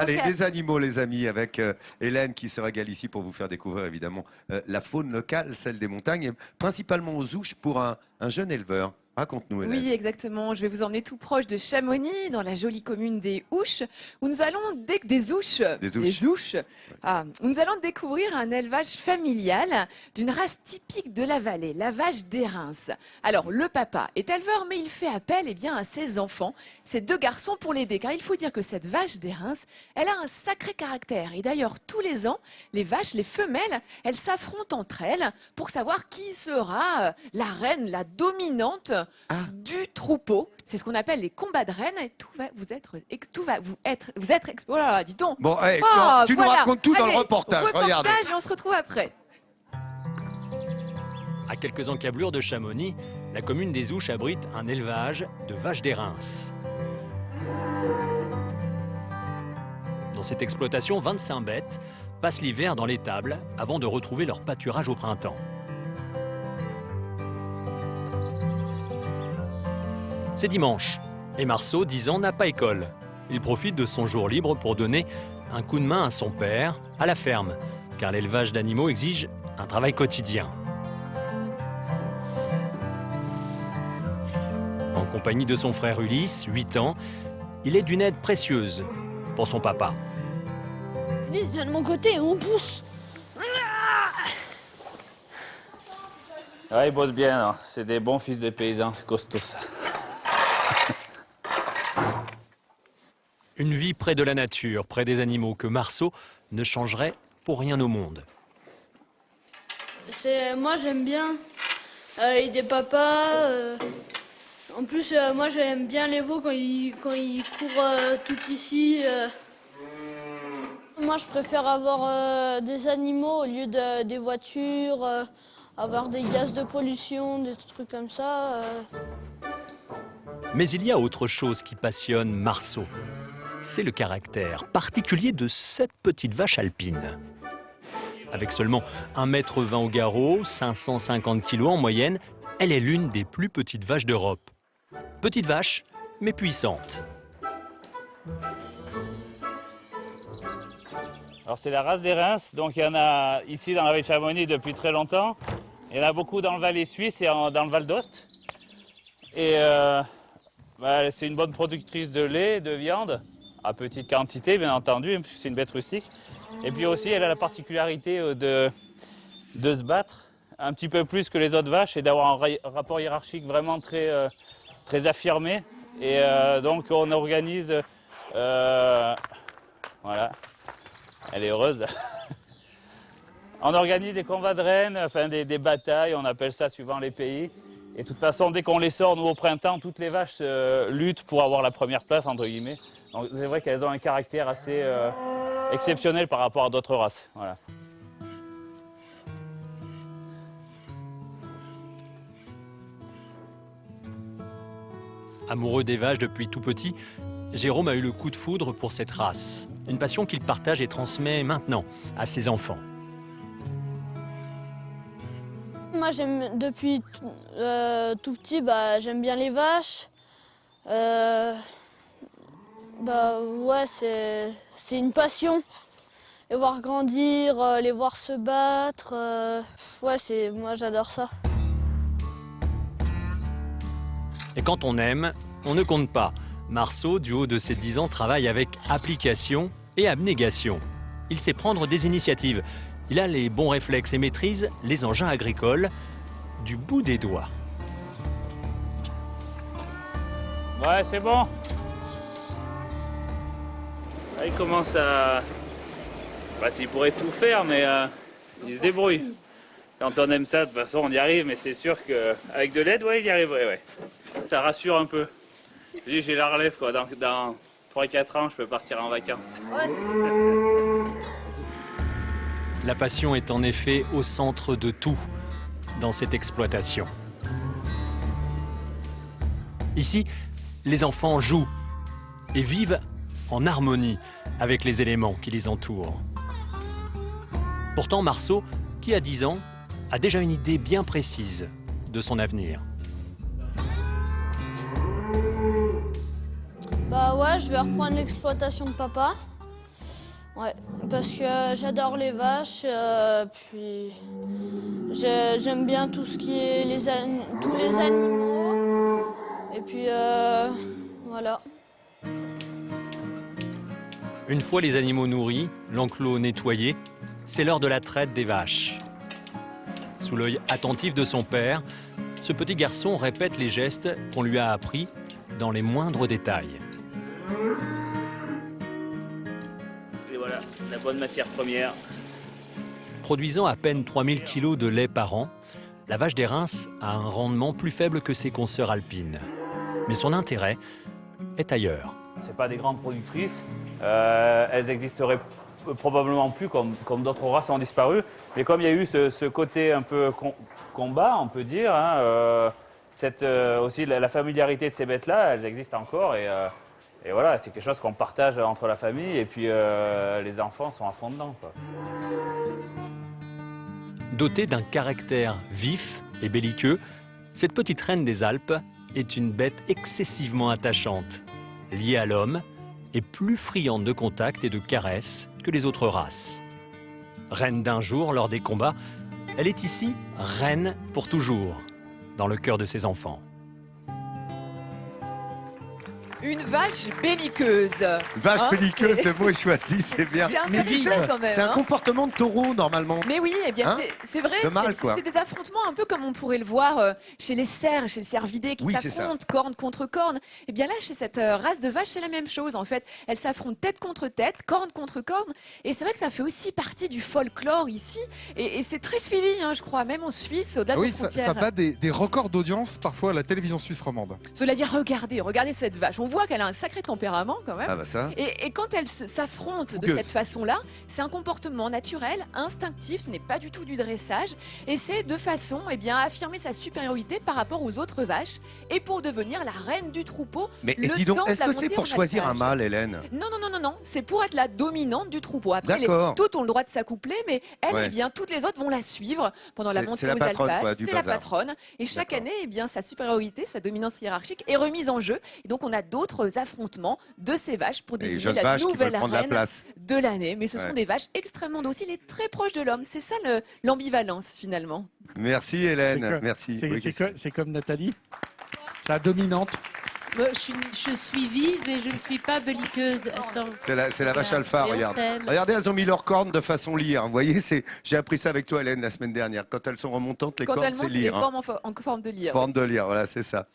Allez, Ok. les animaux, les amis, avec Hélène qui se régale ici pour vous faire découvrir évidemment la faune locale, celle des montagnes, et principalement aux ouches pour un jeune éleveur. Raconte-nous, Hélène. Oui, exactement. Je vais vous emmener tout proche de Chamonix, dans la jolie commune des Ouches, où nous allons des Ouches. Des Ouches. Des Ouches. Ah, où nous allons découvrir un élevage familial d'une race typique de la vallée, la vache d'Érins. Alors, le papa est éleveur, mais il fait appel à ses enfants, ses deux garçons, pour l'aider. Car il faut dire que cette vache d'Érins, elle a un sacré caractère. Et d'ailleurs, tous les ans, les vaches, les femelles, elles s'affrontent entre elles pour savoir qui sera la reine, la dominante du troupeau. C'est ce qu'on appelle les combats de reines. Et tout va vous être oh là là, dis donc. Bon, hey, Ah, tu nous voilà. racontes tout dans le Allez, reportage, regarde. et on se retrouve après. À quelques encablures de Chamonix, la commune des Ouches abrite un élevage de vaches d'Érins. Dans cette exploitation, 25 bêtes passent l'hiver dans l'étable avant de retrouver leur pâturage au printemps. C'est dimanche et Marceau, 10 ans, n'a pas école. Il profite de son jour libre pour donner un coup de main à son père, à la ferme, car l'élevage d'animaux exige un travail quotidien. En compagnie de son frère Ulysse, 8 ans, il est d'une aide précieuse pour son papa. Ulysse, viens de mon côté, on pousse. Ouais, ils bossent bien, hein. C'est des bons fils de paysans, c'est costaud ça. Une vie près de la nature, près des animaux, que Marceau ne changerait pour rien au monde. Moi j'aime bien aider papa. En plus, moi j'aime bien les veaux quand ils courent tout ici. Moi je préfère avoir des animaux au lieu des voitures, avoir des gaz de pollution, des trucs comme ça. Mais il y a autre chose qui passionne Marceau. C'est le caractère particulier de cette petite vache alpine. Avec seulement 1,20 m au garrot, 550 kg en moyenne, elle est l'une des plus petites vaches d'Europe. Petite vache, mais puissante. Alors c'est la race d'Érins, donc il y en a ici dans la vallée de Chamonix depuis très longtemps. Il y en a beaucoup dans le Valais suisse et dans le Val d'Ost. Et c'est une bonne productrice de lait, de viande, à petite quantité bien entendu, puisque c'est une bête rustique. Et puis aussi elle a la particularité de se battre un petit peu plus que les autres vaches et d'avoir un rapport hiérarchique vraiment très affirmé. Et donc on organise, voilà, elle est heureuse. On organise des combats de reines, enfin des batailles, on appelle ça suivant les pays. Et de toute façon, dès qu'on les sort, nous au printemps, toutes les vaches luttent pour avoir la première place, entre guillemets. Donc c'est vrai qu'elles ont un caractère assez exceptionnel par rapport à d'autres races. Voilà. Amoureux des vaches depuis tout petit, Jérôme a eu le coup de foudre pour cette race. Une passion qu'il partage et transmet maintenant à ses enfants. Moi j'aime depuis tout petit, j'aime bien les vaches. Ouais, c'est une passion. Les voir grandir, les voir se battre, ouais, moi j'adore ça. Et quand on aime, on ne compte pas. Marceau, du haut de ses 10 ans, travaille avec application et abnégation. Il sait prendre des initiatives. Il a les bons réflexes et maîtrise les engins agricoles du bout des doigts. Ouais, c'est bon. Là, il commence à... il pourrait tout faire, mais il se débrouille. Quand on aime ça, de toute façon, on y arrive, mais c'est sûr qu'avec de l'aide, ouais, il y arriverait, ouais. Ça rassure un peu. Je dis, j'ai la relève, quoi. Dans 3-4 ans, je peux partir en vacances. La passion est en effet au centre de tout dans cette exploitation. Ici, les enfants jouent et vivent en harmonie avec les éléments qui les entourent. Pourtant, Marceau, qui a 10 ans, a déjà une idée bien précise de son avenir. Bah ouais, je vais reprendre l'exploitation de papa. Ouais, parce que j'adore les vaches, puis j'aime bien tout ce qui est tous les animaux. Et puis voilà. Une fois les animaux nourris, l'enclos nettoyé, c'est l'heure de la traite des vaches. Sous l'œil attentif de son père, ce petit garçon répète les gestes qu'on lui a appris dans les moindres détails. Et voilà, la bonne matière première. Produisant à peine 3000 kg de lait par an, la vache des Reims a un rendement plus faible que ses consoeurs alpines. Mais son intérêt est ailleurs. C'est pas des grandes productrices. Elles existeraient probablement plus, comme d'autres races ont disparu. Mais comme il y a eu ce côté un peu combat, on peut dire, hein, aussi la familiarité de ces bêtes-là, elles existent encore. Et voilà, c'est quelque chose qu'on partage entre la famille. Et puis les enfants sont à fond dedans, quoi. Dotée d'un caractère vif et belliqueux, cette petite reine des Alpes est une bête excessivement attachante, liée à l'homme et plus friande de contact et de caresses que les autres races. Reine d'un jour lors des combats, elle est ici reine pour toujours, dans le cœur de ses enfants. Une vache belliqueuse. Vache Hein, belliqueuse, c'est- le mot est choisi, c'est bien. C'est Mais intéressant vive. quand même. C'est un hein. comportement de taureau, normalement. Mais oui, eh bien, Hein c'est vrai, De mâle, quoi. c'est des affrontements un peu comme on pourrait le voir chez les cerfs, chez le cervidé qui Oui, c'est ça. s'affrontent, corne contre corne. Et bien là, chez cette race de vache, c'est la même chose en fait. Elles s'affrontent tête contre tête, corne contre corne. Et c'est vrai que ça fait aussi partie du folklore ici. Et c'est très suivi, hein, je crois, même en Suisse, au-delà Ah des oui, ça frontières. bat des records d'audience parfois à la télévision suisse romande. Cela dit, regardez cette vache. On voit qu'elle a un sacré tempérament quand même. Ah bah ça. Et quand elles s'affrontent de Fougueuse. cette façon-là, c'est un comportement naturel, instinctif, ce n'est pas du tout du dressage, et c'est de façon à affirmer sa supériorité par rapport aux autres vaches, et pour devenir la reine du troupeau. Mais le dis donc, temps de est-ce la que c'est montée pour en choisir un alpage. mâle, Hélène? Non, c'est pour être la dominante du troupeau. Après, D'accord. toutes ont le droit de s'accoupler, mais elle, Ouais. eh bien, toutes les autres vont la suivre pendant la C'est montée la aux patronne, quoi, alpages. du C'est la bazar. patronne, et chaque D'accord. année, eh bien, sa supériorité, sa dominance hiérarchique est remise en jeu. Et donc, on a d'autres affrontements de ces vaches pour Les désigner jeunes la vaches qui veulent nouvelle prendre la reine place. de l'année. Mais ce Ouais. sont des vaches extrêmement dociles et très proches de l'homme. C'est ça l'ambivalence finalement. Merci, Hélène. C'est quoi Merci. C'est- pour les C'est questions. c'est comme Nathalie. C'est la dominante. Je suis vive et je ne suis pas belliqueuse. Attends. C'est la vache alpha, Et on regarde. s'aime. Regardez, elles ont mis leurs cornes de façon lire. Vous voyez, j'ai appris ça avec toi, Hélène, la semaine dernière. Quand elles sont remontantes, les Quand cornes, elle c'est monte, c'est des lire. formes en forme de lyre. Forme de lire, voilà, c'est ça.